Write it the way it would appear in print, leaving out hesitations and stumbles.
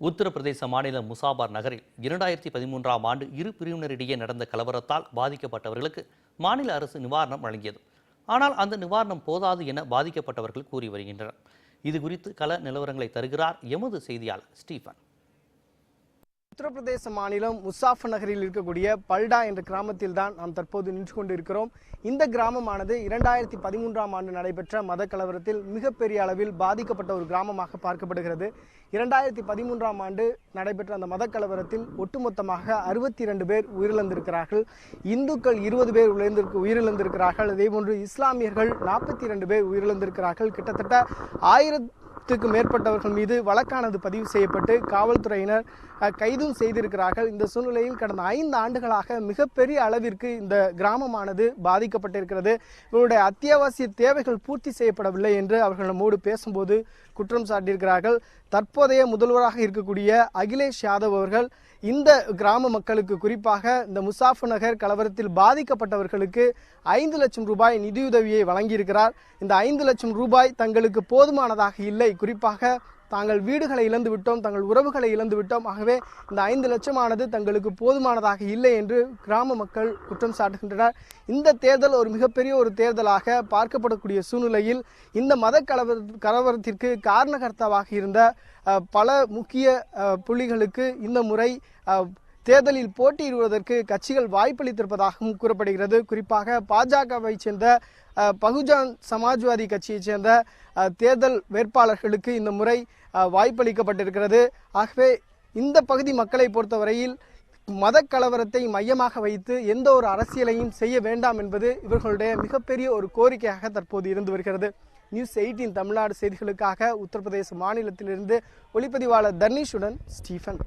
உத்தரப்பிரதேச மாநிலம் முசாபர் நகரில் 2013ஆம் ஆண்டு இரு பிரிவினரிடையே நடந்த கலவரத்தால் பாதிக்கப்பட்டவர்களுக்கு மாநில அரசு நிவாரணம் வழங்கியது. ஆனால் அந்த நிவாரணம் போதாது என பாதிக்கப்பட்டவர்கள் கூறி வருகின்றனர். இது குறித்து கள நிலவரங்களை தருகிறார் எமது செய்தியாளர் ஸ்டீஃபன். உத்தரப்பிரதேச மாநிலம் முசாஃபர் நகரில் இருக்கக்கூடிய பல்டா என்ற கிராமத்தில் தான் நாம் தற்போது நின்று கொண்டிருக்கிறோம். இந்த கிராமமானது 2013ஆம் ஆண்டு நடைபெற்ற மத கலவரத்தில் மிகப்பெரிய அளவில் பாதிக்கப்பட்ட ஒரு கிராமமாக பார்க்கப்படுகிறது. 2013ஆம் ஆண்டு நடைபெற்ற அந்த மத கலவரத்தில் ஒட்டுமொத்தமாக 62 பேர் உயிரிழந்திருக்கிறார்கள். இந்துக்கள் 20 பேர் உயிரிழந்திருக்கிறார்கள். அதேபோன்று இஸ்லாமியர்கள் 42 பேர் உயிரிழந்திருக்கிறார்கள். கிட்டத்தட்ட 1000க்கும் மேற்பட்டவர்கள் மீது வழக்கானது பதிவு செய்யப்பட்டு காவல்துறையினர் கைதும் செய்திருக்கிறார்கள். இந்த சூழ்நிலையில் கடந்த 5 ஆண்டுகளாக மிகப்பெரிய அளவிற்கு இந்த கிராமமானது பாதிக்கப்பட்டிருக்கிறது. இவருடைய அத்தியாவசிய தேவைகள் பூர்த்தி செய்யப்படவில்லை என்று அவர்கள் நம்மோடு பேசும்போது குற்றம் சாட்டியிருக்கிறார்கள். தற்போதைய முதல்வராக இருக்கக்கூடிய அகிலேஷ் யாதவ் அவர்கள் இந்த கிராம மக்களுக்கு, குறிப்பாக இந்த முசாஃபர் நகர் கலவரத்தில் பாதிக்கப்பட்டவர்களுக்கு 5 லட்சம் ரூபாய் நிதியுதவியை வழங்கியிருக்கிறார். இந்த 5 லட்சம் ரூபாய் தங்களுக்கு போதுமானதாக இல்லை. குறிப்பாக தாங்கள் வீடுகளை இழந்து விட்டோம், தங்கள் உறவுகளை இழந்து விட்டோம். ஆகவே இந்த 5 லட்சமானது தங்களுக்கு போதுமானதாக இல்லை என்று கிராம மக்கள் குற்றம் சாட்டுகின்றனர். இந்த தேர்தல் ஒரு மிகப்பெரிய ஒரு தேர்தலாக பார்க்கப்படக்கூடிய சூழ்நிலையில் இந்த மத கலவரத்திற்கு காரணகர்த்தாவாக இருந்த பல முக்கிய புள்ளிகளுக்கு இந்த முறை தேர்தலில் போட்டியிடுவதற்கு கட்சிகள் வாய்ப்பளித்திருப்பதாகவும் கூறப்படுகிறது. குறிப்பாக பாஜகவை சேர்ந்த பகுஜன் சமாஜ்வாதி கட்சியைச் சேர்ந்த தேர்தல் வேட்பாளர்களுக்கு இந்த முறை வாய்ப்பளிக்கப்பட்டிருக்கிறது. ஆகவே இந்த பகுதி மக்களை பொறுத்தவரையில் மத கலவரத்தை மையமாக வைத்து எந்த ஒரு அரசியலையும் செய்ய வேண்டாம் என்பது இவர்களுடைய மிகப்பெரிய ஒரு கோரிக்கையாக தற்போது இருந்து வருகிறது. நியூஸ் 18 தமிழ்நாடு செய்திகளுக்காக உத்தரப்பிரதேச மாநிலத்திலிருந்து ஒளிப்பதிவாளர் தர்னீஷுடன் ஸ்டீஃபன்.